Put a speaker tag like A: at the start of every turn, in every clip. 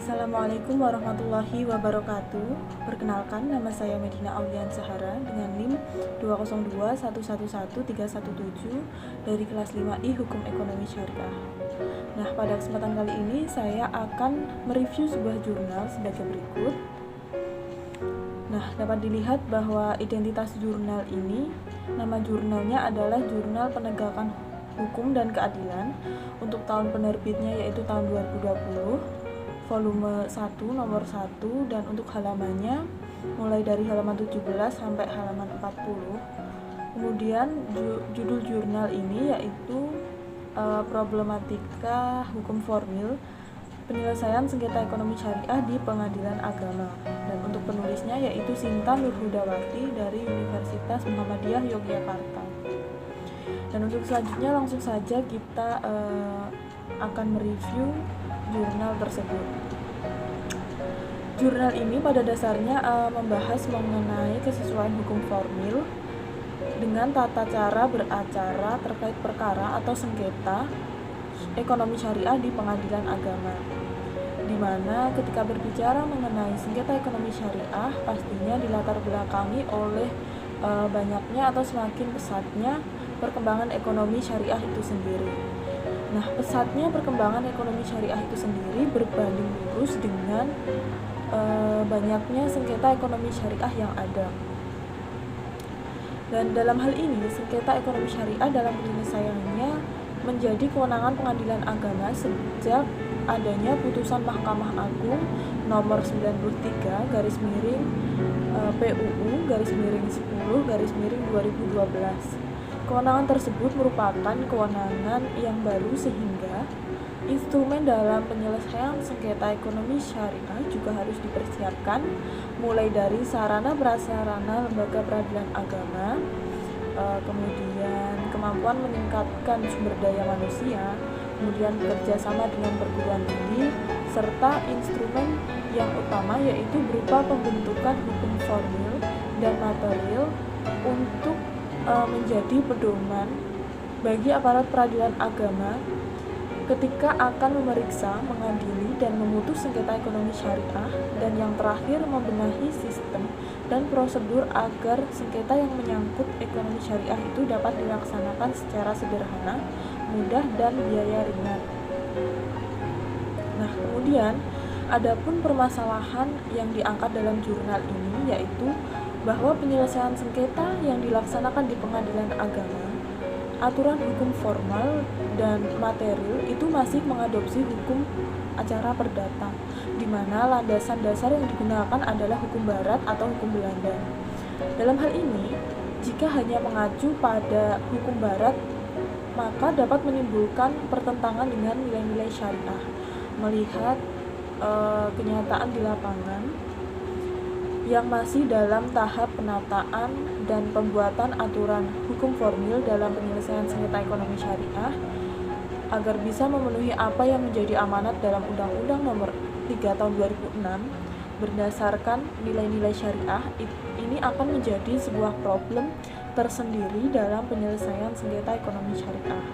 A: Assalamualaikum warahmatullahi wabarakatuh. Perkenalkan, nama saya Medina Aulian Sahara dengan NIM 202111317 dari kelas 5I Hukum Ekonomi Syariah. Nah, pada kesempatan kali ini saya akan mereview sebuah jurnal sebagai berikut. Nah, dapat dilihat bahwa identitas jurnal ini, nama jurnalnya adalah Jurnal Penegakan Hukum dan Keadilan untuk tahun penerbitnya yaitu tahun 2020. Volume 1 nomor 1 dan untuk halamannya mulai dari halaman 17 sampai halaman 40. Kemudian judul jurnal ini yaitu Problematika Hukum Formil Penyelesaian Sengketa Ekonomi Syariah di Pengadilan Agama, dan untuk penulisnya yaitu Sinta Nurhudawati dari Universitas Muhammadiyah Yogyakarta. Dan untuk selanjutnya langsung saja kita akan mereview jurnal tersebut. Jurnal ini pada dasarnya membahas mengenai kesesuaian hukum formil dengan tata cara beracara terkait perkara atau sengketa ekonomi syariah di pengadilan agama, di mana ketika berbicara mengenai sengketa ekonomi syariah pastinya dilatar belakangi oleh banyaknya atau semakin pesatnya perkembangan ekonomi syariah itu sendiri. Nah, pesatnya perkembangan ekonomi syariah itu sendiri berbanding lurus dengan banyaknya sengketa ekonomi syariah yang ada. Dan dalam hal ini, sengketa ekonomi syariah dalam penyelesaiannya menjadi kewenangan pengadilan agama sejak adanya putusan Mahkamah Agung nomor 93 garis miring PUU garis miring 10 garis miring 2012. Kewenangan tersebut merupakan kewenangan yang baru sehingga instrumen dalam penyelesaian sengketa ekonomi syariah juga harus dipersiapkan, mulai dari sarana prasarana lembaga peradilan agama, kemudian kemampuan meningkatkan sumber daya manusia, kemudian kerjasama dengan perguruan tinggi, serta instrumen yang utama yaitu berupa pembentukan hukum formil dan material untuk menjadi pedoman bagi aparat peradilan agama ketika akan memeriksa, mengadili, dan memutus sengketa ekonomi syariah, dan yang terakhir membenahi sistem dan prosedur agar sengketa yang menyangkut ekonomi syariah itu dapat dilaksanakan secara sederhana, mudah, dan biaya ringan. Nah, kemudian adapun permasalahan yang diangkat dalam jurnal ini yaitu bahwa penyelesaian sengketa yang dilaksanakan di pengadilan agama, aturan hukum formal dan material itu masih mengadopsi hukum acara perdata, di mana landasan dasar yang digunakan adalah hukum barat atau hukum Belanda. Dalam hal ini, jika hanya mengacu pada hukum barat, maka dapat menimbulkan pertentangan dengan nilai-nilai syariah. Melihat kenyataan di lapangan yang masih dalam tahap penataan dan pembuatan aturan hukum formil dalam penyelesaian sengketa ekonomi syariah agar bisa memenuhi apa yang menjadi amanat dalam Undang-Undang Nomor 3 Tahun 2006 berdasarkan nilai-nilai syariah, ini akan menjadi sebuah problem tersendiri dalam penyelesaian sengketa ekonomi syariah.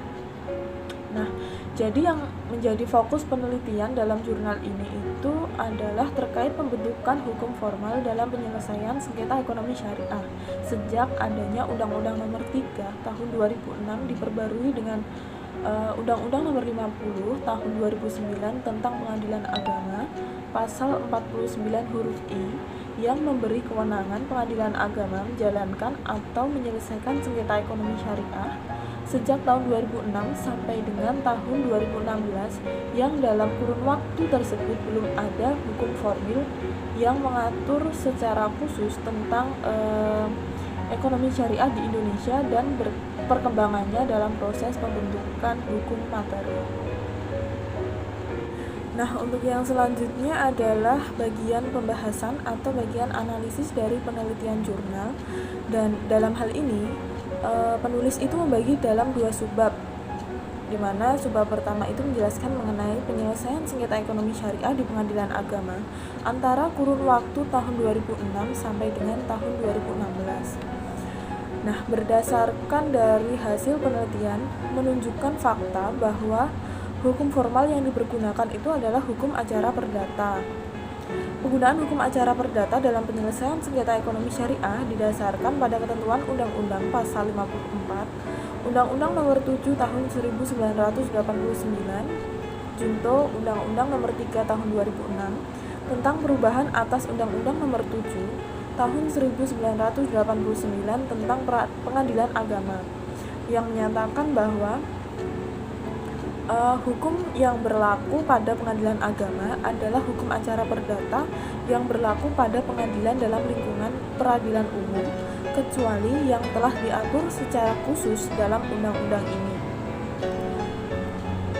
A: Nah, jadi yang menjadi fokus penelitian dalam jurnal ini itu adalah terkait pembentukan hukum formal dalam penyelesaian sengketa ekonomi syariah sejak adanya Undang-Undang Nomor 3 Tahun 2006 diperbarui dengan Undang-Undang Nomor 50 Tahun 2009 tentang Pengadilan Agama Pasal 49 huruf I yang memberi kewenangan pengadilan agama menjalankan atau menyelesaikan sengketa ekonomi syariah sejak tahun 2006 sampai dengan tahun 2016 yang dalam kurun waktu tersebut belum ada hukum formil yang mengatur secara khusus tentang ekonomi syariah di Indonesia dan perkembangannya dalam proses pembentukan hukum material. Nah, untuk yang selanjutnya adalah bagian pembahasan atau bagian analisis dari penelitian jurnal, dan dalam hal ini penulis itu membagi dalam dua subbab, di mana subbab pertama itu menjelaskan mengenai penyelesaian sengketa ekonomi syariah di pengadilan agama antara kurun waktu tahun 2006 sampai dengan tahun 2016. Nah, berdasarkan dari hasil penelitian menunjukkan fakta bahwa Hukum formal yang dipergunakan itu adalah hukum acara perdata. Penggunaan hukum acara perdata dalam penyelesaian sengketa ekonomi syariah didasarkan pada ketentuan Undang-Undang Pasal 54, Undang-Undang Nomor 7 Tahun 1989, Junto Undang-Undang Nomor 3 Tahun 2006 tentang perubahan atas Undang-Undang Nomor 7 Tahun 1989 tentang Pengadilan Agama, yang menyatakan bahwa hukum yang berlaku pada pengadilan agama adalah hukum acara perdata yang berlaku pada pengadilan dalam lingkungan peradilan umum, kecuali yang telah diatur secara khusus dalam undang-undang ini.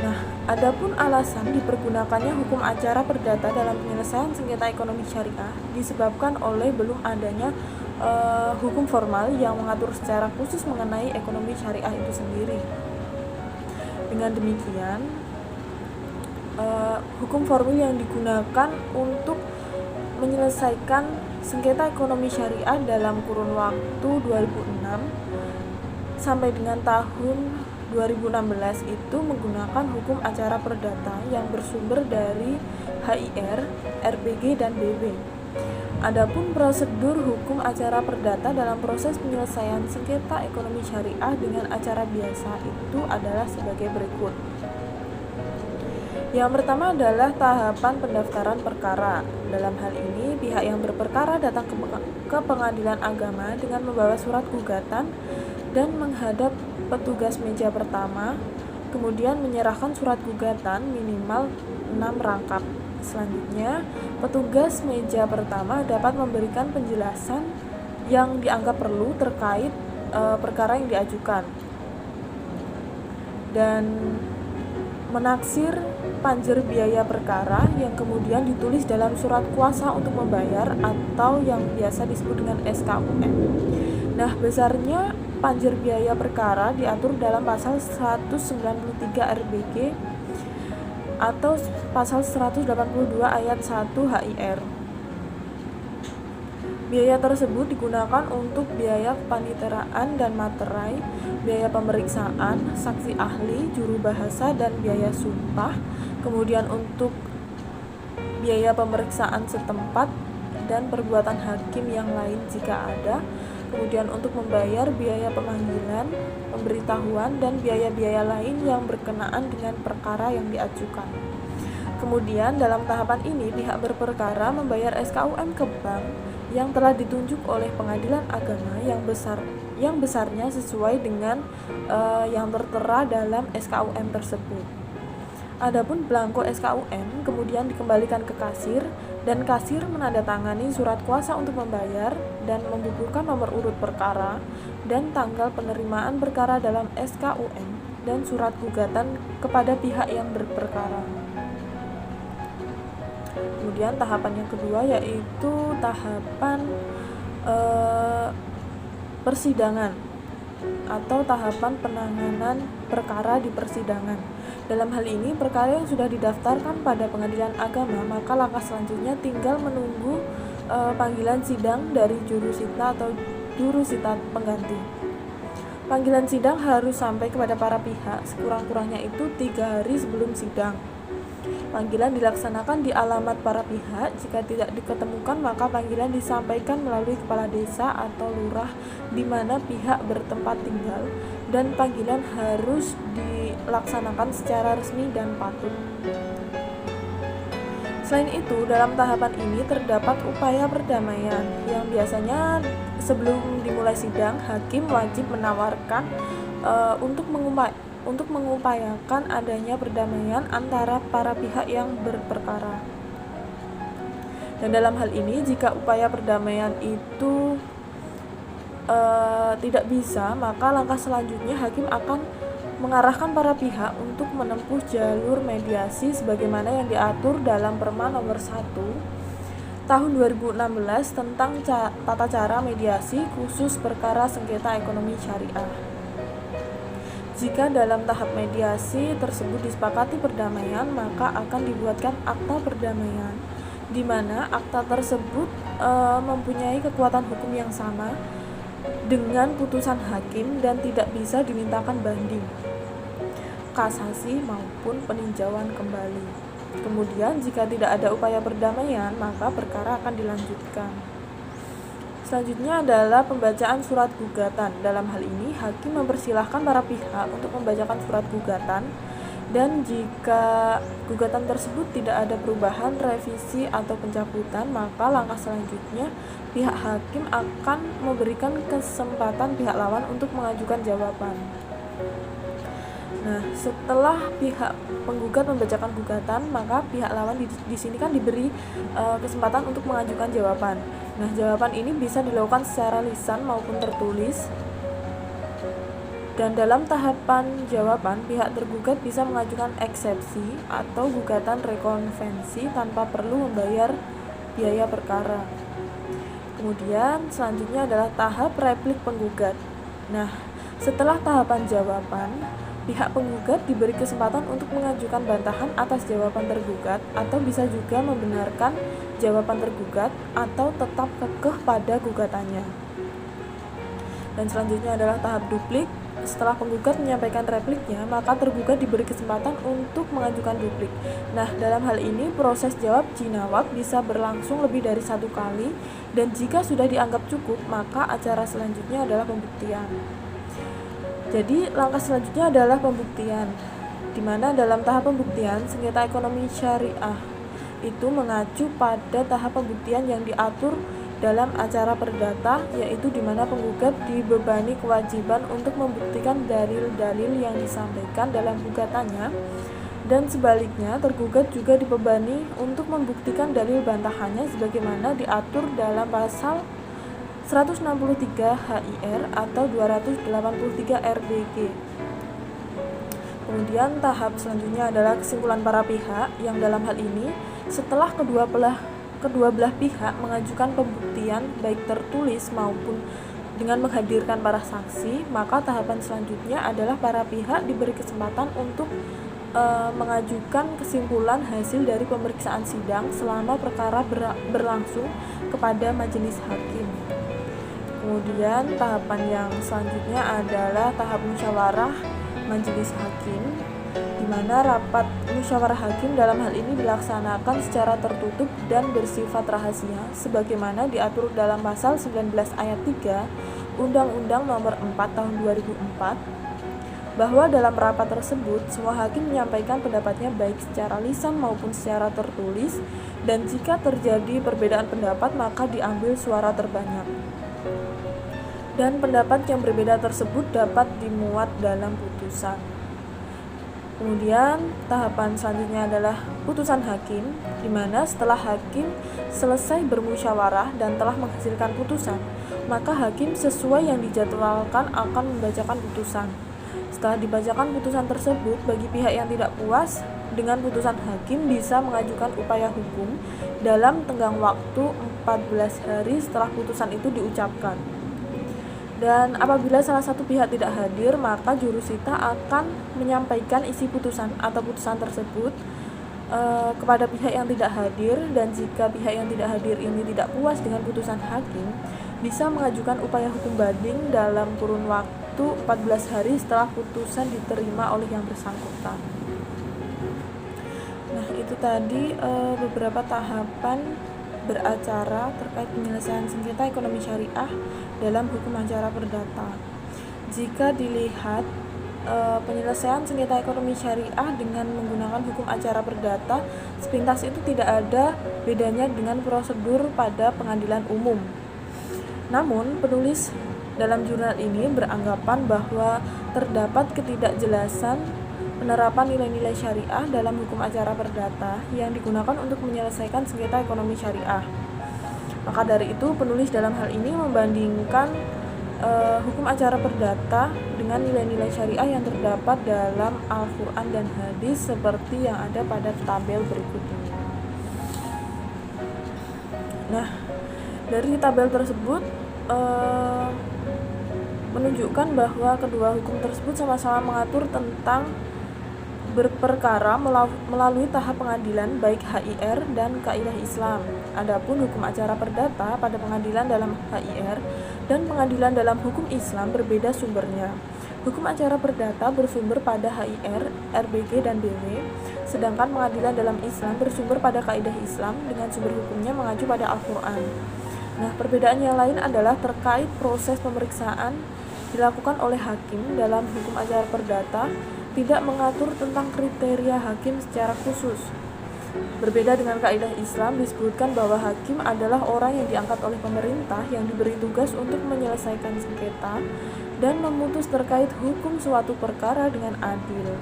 A: Nah, adapun alasan dipergunakannya hukum acara perdata dalam penyelesaian sengketa ekonomi syariah disebabkan oleh belum adanya hukum formal yang mengatur secara khusus mengenai ekonomi syariah itu sendiri. Dengan demikian, hukum formil yang digunakan untuk menyelesaikan sengketa ekonomi syariah dalam kurun waktu 2006 sampai dengan tahun 2016 itu menggunakan hukum acara perdata yang bersumber dari HIR, RPG, dan BB. Adapun prosedur hukum acara perdata dalam proses penyelesaian sengketa ekonomi syariah dengan acara biasa itu adalah sebagai berikut. Yang pertama adalah tahapan pendaftaran perkara. Dalam hal ini, pihak yang berperkara datang ke pengadilan agama dengan membawa surat gugatan dan menghadap petugas meja pertama, kemudian menyerahkan surat gugatan minimal 6 rangkap. Selanjutnya, petugas meja pertama dapat memberikan penjelasan yang dianggap perlu terkait perkara yang diajukan dan menaksir panjer biaya perkara yang kemudian ditulis dalam surat kuasa untuk membayar atau yang biasa disebut dengan SKUM. Nah, besarnya panjer biaya perkara diatur dalam pasal 193 RBG atau pasal 182 ayat 1 HIR. Biaya tersebut digunakan untuk biaya kepaniteraan dan materai, biaya pemeriksaan, saksi ahli, juru bahasa, dan biaya sumpah. Kemudian untuk biaya pemeriksaan setempat dan perbuatan hakim yang lain jika ada. Kemudian untuk membayar biaya pemanggilan, pemberitahuan, dan biaya-biaya lain yang berkenaan dengan perkara yang diajukan. Kemudian dalam tahapan ini pihak berperkara membayar SKUM ke bank yang telah ditunjuk oleh pengadilan agama yang besarnya sesuai dengan yang tertera dalam SKUM tersebut. Adapun belangko SKUM kemudian dikembalikan ke kasir dan kasir menandatangani surat kuasa untuk membayar dan membubuhkan nomor urut perkara dan tanggal penerimaan perkara dalam SKUM dan surat gugatan kepada pihak yang berperkara. Kemudian tahapan yang kedua yaitu tahapan persidangan atau tahapan penanganan perkara di persidangan. Dalam hal ini, perkara yang sudah didaftarkan pada pengadilan agama, maka langkah selanjutnya tinggal menunggu panggilan sidang dari jurusita atau jurusita pengganti. Panggilan sidang harus sampai kepada para pihak sekurang-kurangnya itu 3 hari sebelum sidang. Panggilan dilaksanakan di alamat para pihak. Jika tidak diketemukan, maka panggilan disampaikan melalui kepala desa atau lurah di mana pihak bertempat tinggal, dan panggilan harus dilaksanakan secara resmi dan patut. Selain itu, dalam tahapan ini terdapat upaya perdamaian yang biasanya sebelum dimulai sidang, hakim wajib menawarkan untuk mengupayakan adanya perdamaian antara para pihak yang berperkara. Dan dalam hal ini, jika upaya perdamaian itu tidak bisa, maka langkah selanjutnya hakim akan mengarahkan para pihak untuk menempuh jalur mediasi sebagaimana yang diatur dalam Perma nomor 1 tahun 2016 tentang tata cara mediasi khusus perkara sengketa ekonomi syariah. Jika dalam tahap mediasi tersebut disepakati perdamaian, maka akan dibuatkan akta perdamaian, di mana akta tersebut mempunyai kekuatan hukum yang sama dengan putusan hakim dan tidak bisa dimintakan banding. kasasi maupun peninjauan kembali. Kemudian jika tidak ada upaya perdamaian, maka perkara akan dilanjutkan. Selanjutnya adalah pembacaan surat gugatan. Dalam hal ini, hakim mempersilahkan para pihak untuk membacakan surat gugatan, dan jika gugatan tersebut tidak ada perubahan, revisi, atau pencabutan, maka langkah selanjutnya pihak hakim akan memberikan kesempatan pihak lawan untuk mengajukan jawaban. Nah, setelah pihak penggugat membacakan gugatan, maka pihak lawan di sini kan diberi kesempatan untuk mengajukan jawaban. Nah, jawaban ini bisa dilakukan secara lisan maupun tertulis. Dan dalam tahapan jawaban, pihak tergugat bisa mengajukan eksepsi atau gugatan rekonvensi tanpa perlu membayar biaya perkara. Kemudian selanjutnya adalah tahap replik penggugat. Nah, setelah tahapan jawaban, pihak penggugat diberi kesempatan untuk mengajukan bantahan atas jawaban tergugat, atau bisa juga membenarkan jawaban tergugat atau tetap kekeh pada gugatannya. Dan selanjutnya adalah tahap duplik. Setelah penggugat menyampaikan repliknya, maka tergugat diberi kesempatan untuk mengajukan duplik. Nah, dalam hal ini proses jawab jinawab bisa berlangsung lebih dari satu kali, dan jika sudah dianggap cukup, maka acara selanjutnya adalah pembuktian. Jadi, langkah selanjutnya adalah pembuktian, di mana dalam tahap pembuktian sengketa ekonomi syariah itu mengacu pada tahap pembuktian yang diatur dalam acara perdata, yaitu di mana penggugat dibebani kewajiban untuk membuktikan dalil-dalil yang disampaikan dalam gugatannya, dan sebaliknya tergugat juga dibebani untuk membuktikan dalil bantahannya sebagaimana diatur dalam pasal 163 HIR atau 283 RBG. Kemudian tahap selanjutnya adalah kesimpulan para pihak, yang dalam hal ini setelah kedua belah pihak mengajukan pembuktian baik tertulis maupun dengan menghadirkan para saksi, maka tahapan selanjutnya adalah para pihak diberi kesempatan untuk mengajukan kesimpulan hasil dari pemeriksaan sidang selama perkara berlangsung kepada majelis hakim. Kemudian tahapan yang selanjutnya adalah tahap musyawarah majelis hakim, di mana rapat musyawarah hakim dalam hal ini dilaksanakan secara tertutup dan bersifat rahasia sebagaimana diatur dalam pasal 19 ayat 3 Undang-Undang Nomor 4 Tahun 2004, bahwa dalam rapat tersebut semua hakim menyampaikan pendapatnya baik secara lisan maupun secara tertulis, dan jika terjadi perbedaan pendapat maka diambil suara terbanyak, dan pendapat yang berbeda tersebut dapat dimuat dalam putusan. Kemudian tahapan selanjutnya adalah putusan hakim, di mana setelah hakim selesai bermusyawarah dan telah menghasilkan putusan, maka hakim sesuai yang dijadwalkan akan membacakan putusan. Setelah dibacakan putusan tersebut, bagi pihak yang tidak puas dengan putusan hakim bisa mengajukan upaya hukum dalam tenggang waktu 14 hari setelah putusan itu diucapkan. Dan apabila salah satu pihak tidak hadir, maka jurusita akan menyampaikan isi putusan atau putusan tersebut kepada pihak yang tidak hadir, dan jika pihak yang tidak hadir ini tidak puas dengan putusan hakim, bisa mengajukan upaya hukum banding dalam kurun waktu 14 hari setelah putusan diterima oleh yang bersangkutan. Nah, itu tadi beberapa tahapan beracara terkait penyelesaian sengketa ekonomi syariah dalam hukum acara perdata. Jika dilihat penyelesaian sengketa ekonomi syariah dengan menggunakan hukum acara perdata, sepintas itu tidak ada bedanya dengan prosedur pada pengadilan umum. Namun, penulis dalam jurnal ini beranggapan bahwa terdapat ketidakjelasan penerapan nilai-nilai syariah dalam hukum acara perdata yang digunakan untuk menyelesaikan sengketa ekonomi syariah. Maka dari itu, penulis dalam hal ini membandingkan hukum acara perdata dengan nilai-nilai syariah yang terdapat dalam Al-Quran dan hadis seperti yang ada pada tabel berikut ini. Nah, dari tabel tersebut menunjukkan bahwa kedua hukum tersebut sama-sama mengatur tentang berperkara melalui tahap pengadilan baik HIR dan kaidah Islam. Adapun hukum acara perdata pada pengadilan dalam HIR dan pengadilan dalam hukum Islam berbeda sumbernya. Hukum acara perdata bersumber pada HIR, RBG, dan BW, sedangkan pengadilan dalam Islam bersumber pada kaidah Islam dengan sumber hukumnya mengacu pada Al-Quran. Nah, perbedaan yang lain adalah terkait proses pemeriksaan dilakukan oleh hakim dalam hukum acara perdata tidak mengatur tentang kriteria hakim secara khusus. Berbeda dengan kaidah Islam, disebutkan bahwa hakim adalah orang yang diangkat oleh pemerintah yang diberi tugas untuk menyelesaikan sengketa dan memutus terkait hukum suatu perkara dengan adil.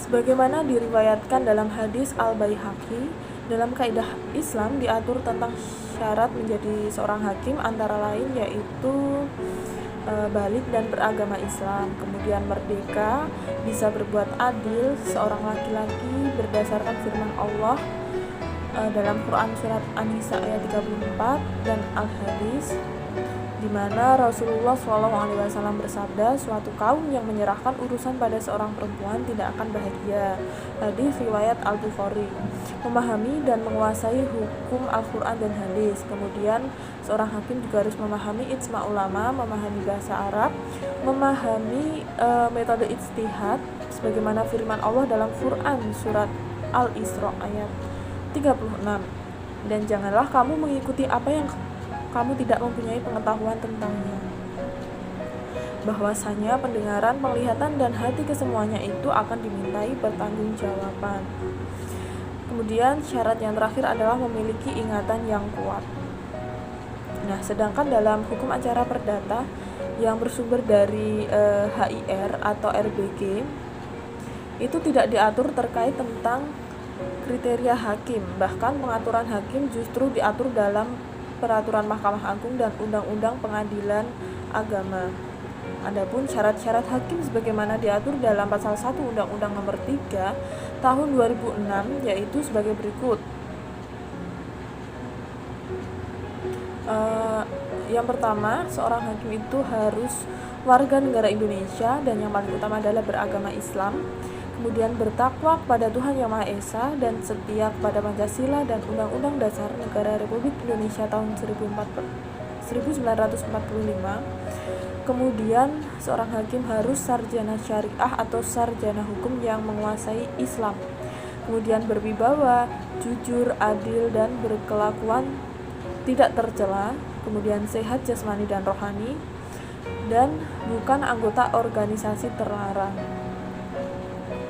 A: Sebagaimana diriwayatkan dalam hadis Al-Baihaqi, dalam kaidah Islam diatur tentang syarat menjadi seorang hakim antara lain yaitu balik dan beragama Islam, kemudian merdeka, bisa berbuat adil, seorang laki-laki berdasarkan firman Allah dalam Quran surat An-Nisa ayat 34 dan Al-Hadis di mana Rasulullah SAW bersabda, suatu kaum yang menyerahkan urusan pada seorang perempuan tidak akan bahagia. Hadis riwayat Al-Bukhari. Memahami dan menguasai hukum Al-Quran dan hadis. Kemudian seorang hakim juga harus memahami ijma ulama, memahami bahasa Arab, memahami metode ijtihad sebagaimana firman Allah dalam Quran surat Al-Isra ayat 36. Dan janganlah kamu mengikuti apa yang kamu tidak mempunyai pengetahuan tentangnya. Bahwasanya pendengaran, penglihatan, dan hati kesemuanya itu akan dimintai pertanggungjawaban. Kemudian syarat yang terakhir adalah memiliki ingatan yang kuat. Nah, sedangkan dalam hukum acara perdata yang bersumber dari HIR atau RBG itu tidak diatur terkait tentang kriteria hakim, bahkan pengaturan hakim justru diatur dalam Peraturan Mahkamah Agung dan Undang-Undang Pengadilan Agama. Adapun syarat-syarat hakim sebagaimana diatur dalam pasal 1 Undang-Undang Nomor 3 Tahun 2006 yaitu sebagai berikut. Yang pertama, seorang hakim itu harus warga negara Indonesia dan yang paling utama adalah beragama Islam. Kemudian bertakwa kepada Tuhan Yang Maha Esa dan setia kepada Pancasila dan Undang-Undang Dasar Negara Republik Indonesia tahun 1945. Kemudian seorang hakim harus sarjana syariah atau sarjana hukum yang menguasai Islam. Kemudian berwibawa, jujur, adil, dan berkelakuan tidak tercela. Kemudian sehat jasmani dan rohani, dan bukan anggota organisasi terlarang.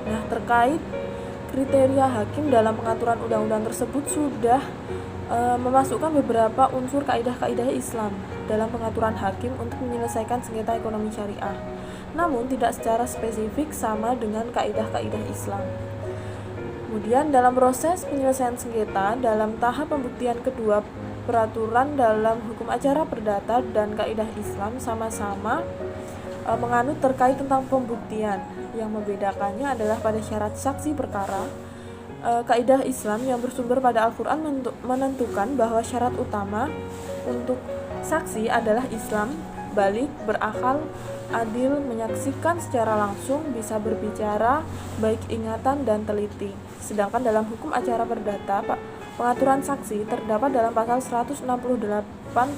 A: Nah, terkait kriteria hakim dalam pengaturan undang-undang tersebut sudah memasukkan beberapa unsur kaidah-kaidah Islam dalam pengaturan hakim untuk menyelesaikan sengketa ekonomi syariah. Namun tidak secara spesifik sama dengan kaidah-kaidah Islam. Kemudian dalam proses penyelesaian sengketa dalam tahap pembuktian kedua, peraturan dalam hukum acara perdata dan kaidah Islam sama-sama menganut terkait tentang pembuktian. Yang membedakannya adalah pada syarat saksi perkara. Kaidah Islam yang bersumber pada Al-Quran menentukan bahwa syarat utama untuk saksi adalah Islam, balik, berakal, adil, menyaksikan secara langsung, bisa berbicara, baik ingatan dan teliti. Sedangkan dalam hukum acara perdata, pengaturan saksi terdapat dalam pasal 168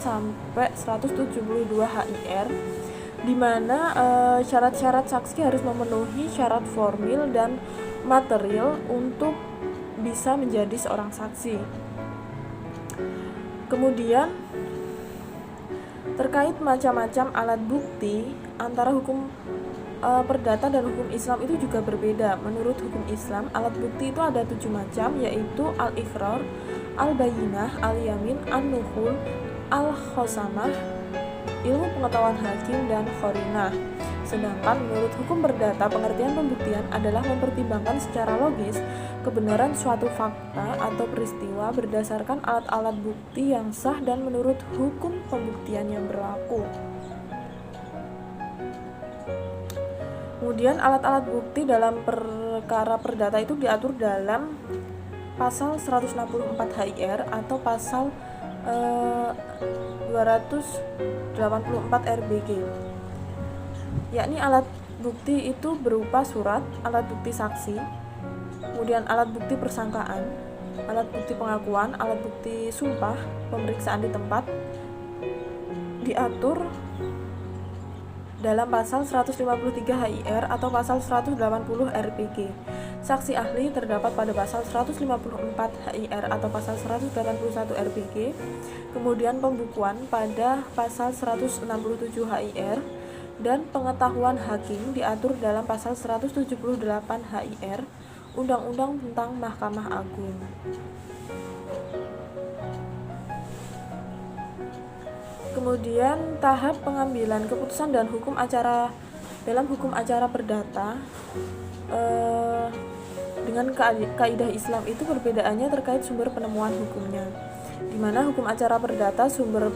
A: sampai 172 HIR, di mana syarat-syarat saksi harus memenuhi syarat formil dan material untuk bisa menjadi seorang saksi. Kemudian terkait macam-macam alat bukti antara hukum perdata dan hukum Islam itu juga berbeda. Menurut hukum Islam, alat bukti itu ada 7 macam, yaitu al-iqrar, al-bayyinah, al-yamin, an-nuhul, al-khosamah, ilmu pengetahuan hakim, dan qarinah. Sedangkan menurut hukum perdata, pengertian pembuktian adalah mempertimbangkan secara logis kebenaran suatu fakta atau peristiwa berdasarkan alat-alat bukti yang sah dan menurut hukum pembuktian yang berlaku. Kemudian alat-alat bukti dalam perkara perdata itu diatur dalam pasal 164 HIR atau pasal 284 RBG, yakni alat bukti itu berupa surat, alat bukti saksi, kemudian alat bukti persangkaan, alat bukti pengakuan, alat bukti sumpah, pemeriksaan di tempat, diatur dalam pasal 153 HIR atau pasal 180 RPG. Saksi ahli terdapat pada pasal 154 HIR atau pasal 181 RPG. Kemudian pembukuan pada pasal 167 HIR dan pengetahuan hakim diatur dalam pasal 178 HIR Undang-Undang tentang Mahkamah Agung. Kemudian tahap pengambilan keputusan dan hukum acara dalam hukum acara perdata dengan kaidah Islam itu perbedaannya terkait sumber penemuan hukumnya, di mana hukum acara perdata sumber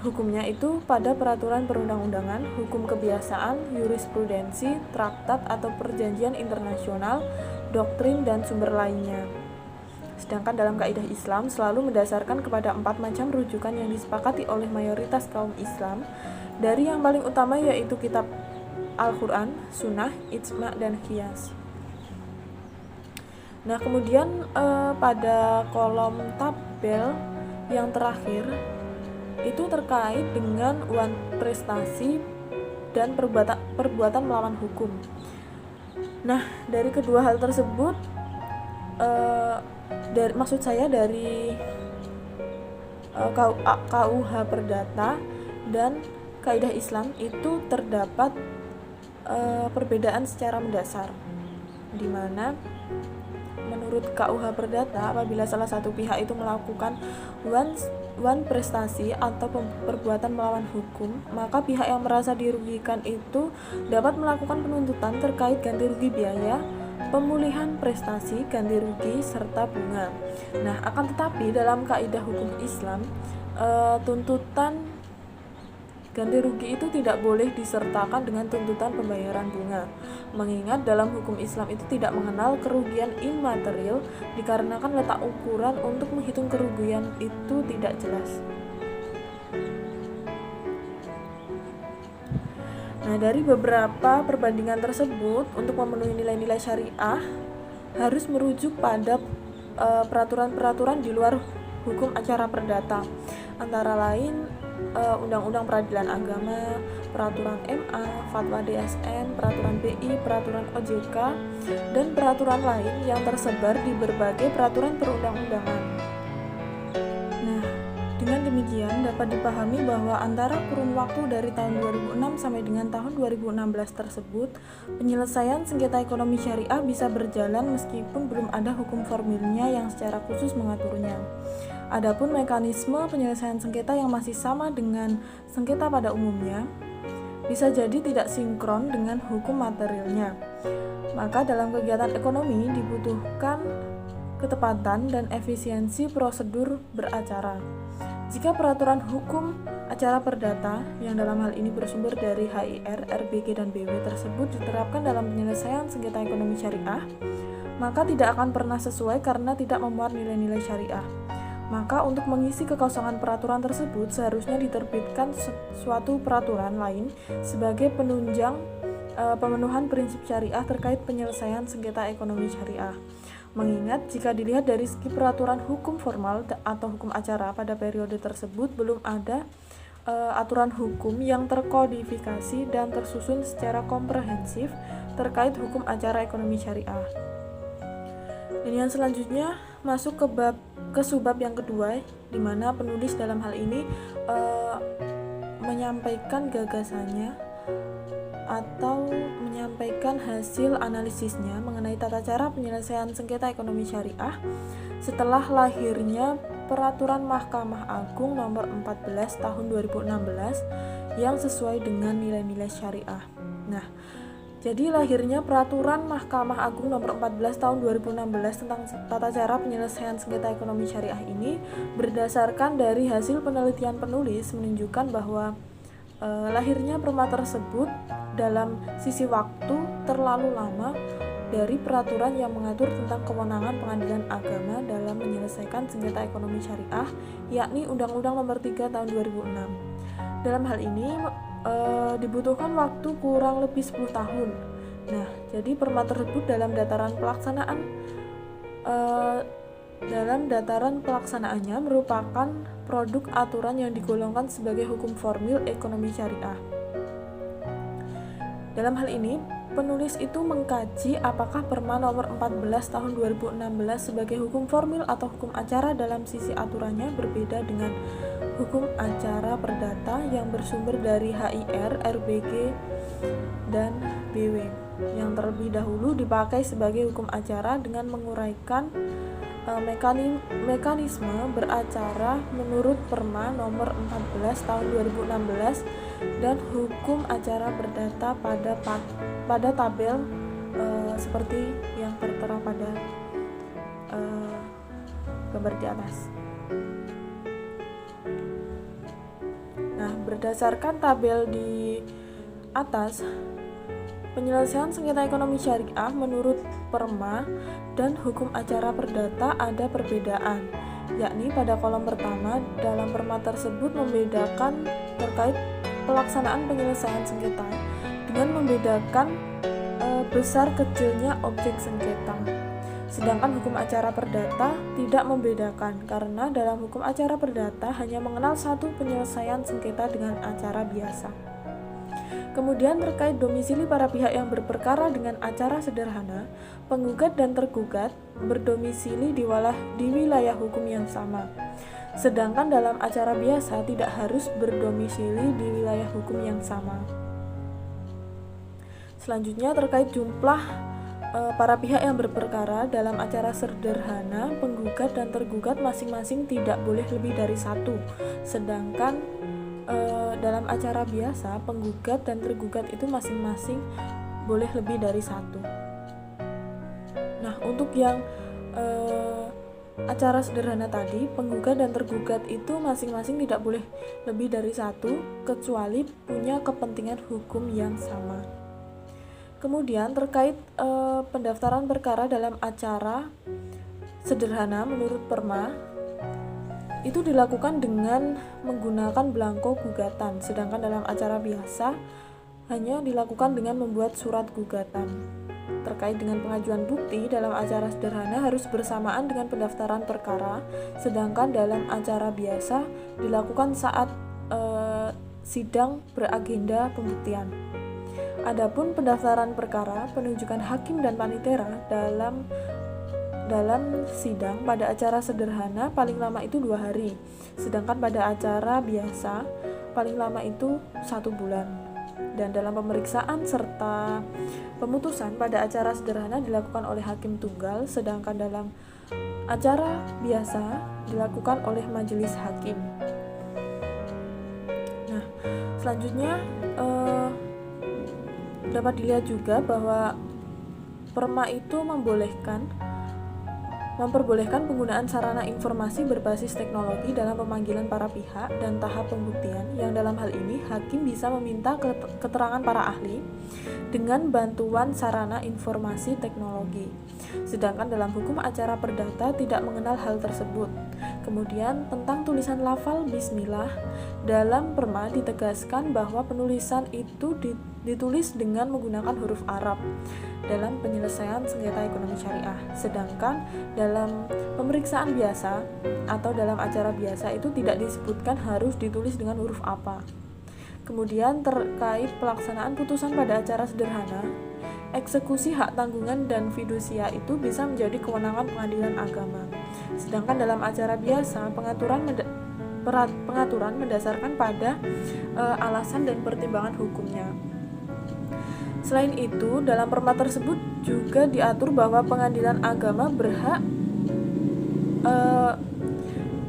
A: hukumnya itu pada peraturan perundang-undangan, hukum kebiasaan, jurisprudensi, traktat atau perjanjian internasional, doktrin dan sumber lainnya. Sedangkan dalam kaidah Islam selalu mendasarkan kepada 4 macam rujukan yang disepakati oleh mayoritas kaum Islam, dari yang paling utama yaitu kitab Al-Quran, Sunnah, Ijma' dan Qiyas. Nah, kemudian pada kolom tabel yang terakhir itu terkait dengan uang prestasi dan perbuatan melawan hukum. Nah, dari kedua hal tersebut maksud saya dari KUH Perdata dan kaidah Islam itu terdapat perbedaan secara mendasar, di mana menurut KUH Perdata apabila salah satu pihak itu melakukan wan prestasi atau perbuatan melawan hukum, maka pihak yang merasa dirugikan itu dapat melakukan penuntutan terkait ganti rugi biaya, pemulihan prestasi, ganti rugi, serta bunga. Nah, akan tetapi dalam kaidah hukum Islam, tuntutan ganti rugi itu tidak boleh disertakan dengan tuntutan pembayaran bunga, mengingat dalam hukum Islam itu tidak mengenal kerugian imaterial dikarenakan letak ukuran untuk menghitung kerugian itu tidak jelas. Nah, dari beberapa perbandingan tersebut, untuk memenuhi nilai-nilai syariah harus merujuk pada peraturan-peraturan di luar hukum acara perdata, antara lain Undang-Undang Peradilan Agama, Peraturan MA, Fatwa DSN, Peraturan BI, Peraturan OJK, dan peraturan lain yang tersebar di berbagai peraturan perundang-undangan. Nah, dengan demikian dapat dipahami bahwa antara kurun waktu dari tahun 2006 sampai dengan tahun 2016 tersebut, penyelesaian sengketa ekonomi syariah bisa berjalan meskipun belum ada hukum formilnya yang secara khusus mengaturnya. Adapun mekanisme penyelesaian sengketa yang masih sama dengan sengketa pada umumnya, bisa jadi tidak sinkron dengan hukum materialnya. Maka dalam kegiatan ekonomi dibutuhkan ketepatan dan efisiensi prosedur beracara. Jika peraturan hukum acara perdata yang dalam hal ini bersumber dari HIR, RBG, dan BW tersebut diterapkan dalam penyelesaian sengketa ekonomi syariah, maka tidak akan pernah sesuai karena tidak memuat nilai-nilai syariah. Maka untuk mengisi kekosongan peraturan tersebut seharusnya diterbitkan suatu peraturan lain sebagai penunjang pemenuhan prinsip syariah terkait penyelesaian sengketa ekonomi syariah. Mengingat jika dilihat dari segi peraturan hukum formal atau hukum acara pada periode tersebut belum ada aturan hukum yang terkodifikasi dan tersusun secara komprehensif terkait hukum acara ekonomi syariah. Dan yang selanjutnya masuk ke subbab yang kedua, di mana penulis dalam hal ini menyampaikan gagasannya atau menyampaikan hasil analisisnya mengenai tata cara penyelesaian sengketa ekonomi syariah setelah lahirnya Peraturan Mahkamah Agung Nomor 14 Tahun 2016 yang sesuai dengan nilai-nilai syariah. Nah, jadi lahirnya Peraturan Mahkamah Agung Nomor 14 Tahun 2016 tentang tata cara penyelesaian sengketa ekonomi syariah ini berdasarkan dari hasil penelitian penulis menunjukkan bahwa lahirnya perma tersebut dalam sisi waktu terlalu lama dari peraturan yang mengatur tentang kewenangan pengadilan agama dalam menyelesaikan sengketa ekonomi syariah, yakni Undang-Undang Nomor 3 Tahun 2006. Dalam hal ini dibutuhkan waktu kurang lebih 10 tahun. Nah, jadi perma tersebut dalam dataran pelaksanaan dalam dataran pelaksanaannya merupakan produk aturan yang digolongkan sebagai hukum formil ekonomi syariah. Dalam hal ini, penulis itu mengkaji apakah Perma nomor 14 tahun 2016 sebagai hukum formil atau hukum acara dalam sisi aturannya berbeda dengan hukum acara perdata yang bersumber dari HIR, RBG, dan BW yang terlebih dahulu dipakai sebagai hukum acara dengan menguraikan mekanisme beracara menurut Perma nomor 14 tahun 2016 dan hukum acara perdata pada tabel seperti yang tertera pada gambar di atas. Nah, berdasarkan tabel di atas, penyelesaian sengketa ekonomi syariah menurut Perma dan hukum acara perdata ada perbedaan, yakni pada kolom pertama dalam Perma tersebut membedakan terkait pelaksanaan penyelesaian sengketa dengan membedakan besar kecilnya objek sengketa. Sedangkan hukum acara perdata tidak membedakan karena dalam hukum acara perdata hanya mengenal satu penyelesaian sengketa dengan acara biasa. Kemudian terkait domisili para pihak yang berperkara dengan acara sederhana, penggugat dan tergugat berdomisili di wilayah hukum yang sama. Sedangkan dalam acara biasa tidak harus berdomisili di wilayah hukum yang sama. Selanjutnya terkait jumlah para pihak yang berperkara dalam acara sederhana, penggugat dan tergugat masing-masing tidak boleh lebih dari satu. Sedangkan dalam acara biasa, penggugat dan tergugat itu masing-masing boleh lebih dari satu. Nah, untuk yang acara sederhana tadi, penggugat dan tergugat itu masing-masing tidak boleh lebih dari satu, kecuali punya kepentingan hukum yang sama. Kemudian terkait pendaftaran perkara dalam acara sederhana menurut Perma, itu dilakukan dengan menggunakan belangko gugatan, sedangkan dalam acara biasa hanya dilakukan dengan membuat surat gugatan. Terkait dengan pengajuan bukti dalam acara sederhana harus bersamaan dengan pendaftaran perkara, sedangkan dalam acara biasa dilakukan saat sidang beragenda pembuktian. Adapun pendaftaran perkara, penunjukan hakim dan panitera dalam sidang pada acara sederhana paling lama itu 2 hari, sedangkan pada acara biasa paling lama itu 1 bulan. Dan dalam pemeriksaan serta pemutusan pada acara sederhana dilakukan oleh hakim tunggal, sedangkan dalam acara biasa dilakukan oleh majelis hakim. Nah, selanjutnya dapat dilihat juga bahwa Perma itu memperbolehkan penggunaan sarana informasi berbasis teknologi dalam pemanggilan para pihak dan tahap pembuktian, yang dalam hal ini hakim bisa meminta keterangan para ahli dengan bantuan sarana informasi teknologi. Sedangkan dalam hukum acara perdata tidak mengenal hal tersebut. Kemudian tentang tulisan lafal bismillah, dalam Perma ditegaskan bahwa penulisan itu ditulis dengan menggunakan huruf Arab dalam penyelesaian sengketa ekonomi syariah. Sedangkan dalam pemeriksaan biasa atau dalam acara biasa itu tidak disebutkan harus ditulis dengan huruf apa. Kemudian terkait pelaksanaan putusan pada acara sederhana, eksekusi hak tanggungan dan fidusia itu bisa menjadi kewenangan pengadilan agama. Sedangkan dalam acara biasa, pengaturan mendasarkan pada alasan dan pertimbangan hukumnya. Selain itu, dalam Perma tersebut juga diatur bahwa pengadilan agama berhak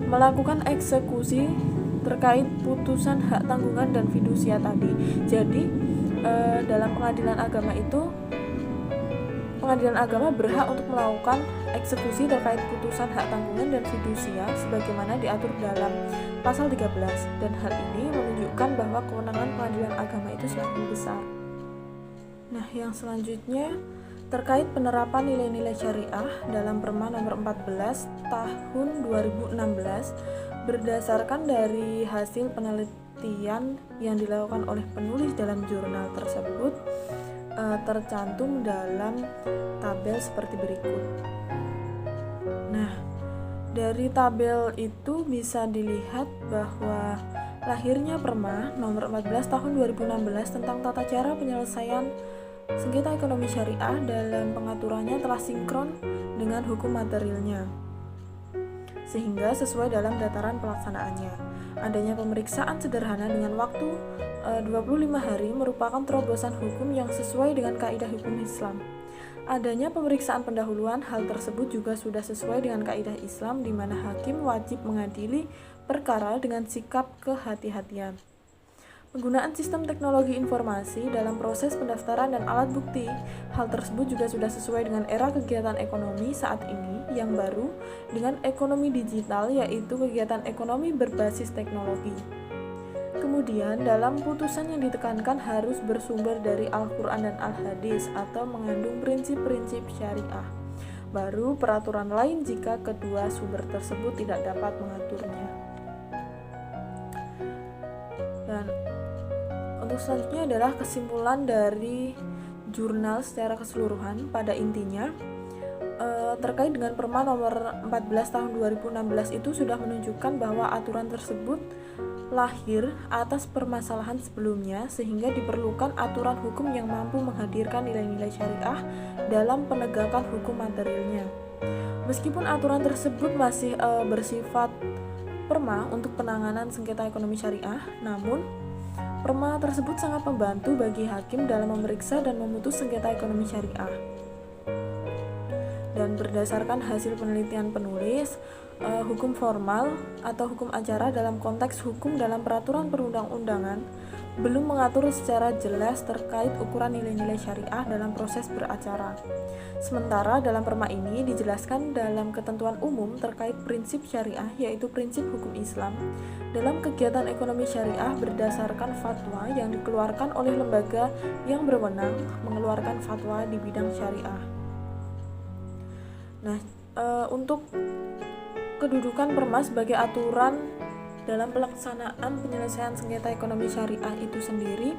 A: melakukan eksekusi terkait putusan hak tanggungan dan fidusia tadi. Jadi, dalam pengadilan agama itu, pengadilan agama berhak untuk melakukan eksekusi terkait putusan hak tanggungan dan fidusia sebagaimana diatur dalam pasal 13, dan hal ini menunjukkan bahwa kewenangan pengadilan agama itu semakin besar. Nah, yang selanjutnya terkait penerapan nilai-nilai syariah dalam Perma nomor 14 tahun 2016, berdasarkan dari hasil penelitian yang dilakukan oleh penulis dalam jurnal tersebut, tercantum dalam tabel seperti berikut. Nah, Dari tabel itu bisa dilihat bahwa lahirnya Perma nomor 14 tahun 2016 tentang tata cara penyelesaian sengketa ekonomi syariah dalam pengaturannya telah sinkron dengan hukum materialnya, sehingga sesuai dalam dataran pelaksanaannya. Adanya pemeriksaan sederhana dengan waktu 25 hari merupakan terobosan hukum yang sesuai dengan kaidah hukum Islam. Adanya pemeriksaan pendahuluan, hal tersebut juga sudah sesuai dengan kaidah Islam di mana hakim wajib mengadili perkara dengan sikap kehati-hatian. Penggunaan sistem teknologi informasi dalam proses pendaftaran dan alat bukti, hal tersebut juga sudah sesuai dengan era kegiatan ekonomi saat ini yang baru dengan ekonomi digital, yaitu kegiatan ekonomi berbasis teknologi. Kemudian, dalam putusan yang ditekankan harus bersumber dari Al-Quran dan Al-Hadis atau mengandung prinsip-prinsip syariah. Baru peraturan lain jika kedua sumber tersebut tidak dapat mengaturnya. Dan untuk selanjutnya adalah kesimpulan dari jurnal secara keseluruhan. Pada intinya, terkait dengan Perma nomor 14 tahun 2016 itu sudah menunjukkan bahwa aturan tersebut lahir atas permasalahan sebelumnya, sehingga diperlukan aturan hukum yang mampu menghadirkan nilai-nilai syariah dalam penegakan hukum materialnya. Meskipun aturan tersebut masih bersifat Perma untuk penanganan sengketa ekonomi syariah, namun Perma tersebut sangat membantu bagi hakim dalam memeriksa dan memutus sengketa ekonomi syariah. Dan berdasarkan hasil penelitian penulis, hukum formal atau hukum acara dalam konteks hukum dalam peraturan perundang-undangan belum mengatur secara jelas terkait ukuran nilai-nilai syariah dalam proses beracara. Sementara dalam Perma ini dijelaskan dalam ketentuan umum terkait prinsip syariah, yaitu prinsip hukum Islam dalam kegiatan ekonomi syariah berdasarkan fatwa yang dikeluarkan oleh lembaga yang berwenang mengeluarkan fatwa di bidang syariah. Nah, untuk kedudukan Perma sebagai aturan dalam pelaksanaan penyelesaian sengketa ekonomi syariah itu sendiri,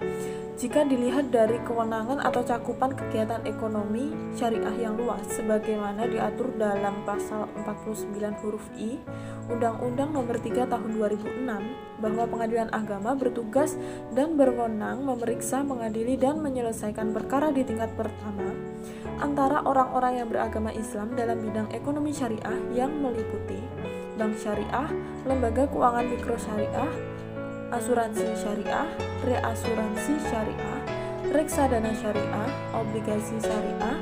A: jika dilihat dari kewenangan atau cakupan kegiatan ekonomi syariah yang luas sebagaimana diatur dalam pasal 49 huruf I Undang-Undang Nomor 3 Tahun 2006, bahwa Pengadilan Agama bertugas dan berwenang memeriksa, mengadili dan menyelesaikan perkara di tingkat pertama antara orang-orang yang beragama Islam dalam bidang ekonomi syariah yang meliputi bank syariah, lembaga keuangan mikro syariah, asuransi syariah, reasuransi syariah, reksadana syariah, obligasi syariah,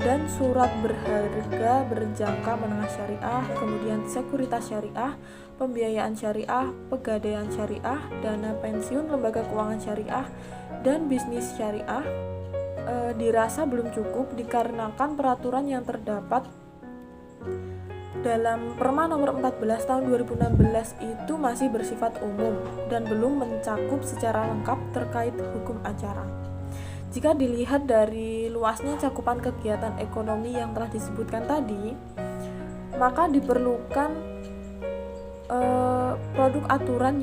A: dan surat berharga berjangka menengah syariah, kemudian sekuritas syariah, pembiayaan syariah, pegadaian syariah, dana pensiun, lembaga keuangan syariah, dan bisnis syariah. Dirasa belum cukup dikarenakan peraturan yang terdapat dalam Perma nomor 14 tahun 2016 itu masih bersifat umum dan belum mencakup secara lengkap terkait hukum acara. Jika dilihat dari luasnya cakupan kegiatan ekonomi yang telah disebutkan tadi, maka diperlukan produk aturan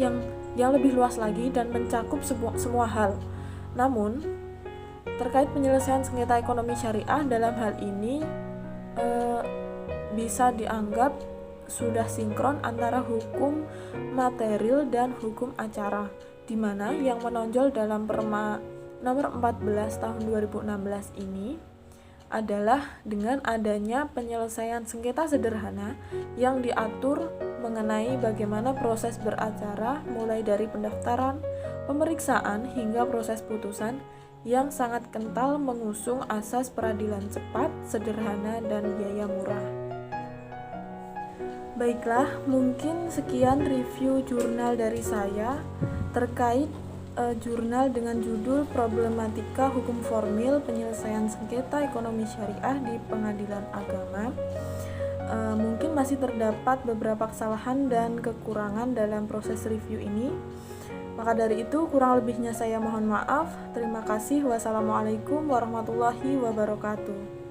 A: yang lebih luas lagi dan mencakup semua hal. Namun, terkait penyelesaian sengketa ekonomi syariah dalam hal ini bisa dianggap sudah sinkron antara hukum material dan hukum acara, di mana yang menonjol dalam Perma nomor 14 tahun 2016 ini adalah dengan adanya penyelesaian sengketa sederhana yang diatur mengenai bagaimana proses beracara mulai dari pendaftaran, pemeriksaan hingga proses putusan yang sangat kental mengusung asas peradilan cepat, sederhana, dan biaya murah. Baiklah, mungkin sekian review jurnal dari saya terkait jurnal dengan judul Problematika Hukum Formil Penyelesaian Sengketa Ekonomi Syariah di Pengadilan Agama. Mungkin masih terdapat beberapa kesalahan dan kekurangan dalam proses review ini. Maka dari itu, kurang lebihnya saya mohon maaf. Terima kasih. Wassalamualaikum warahmatullahi wabarakatuh.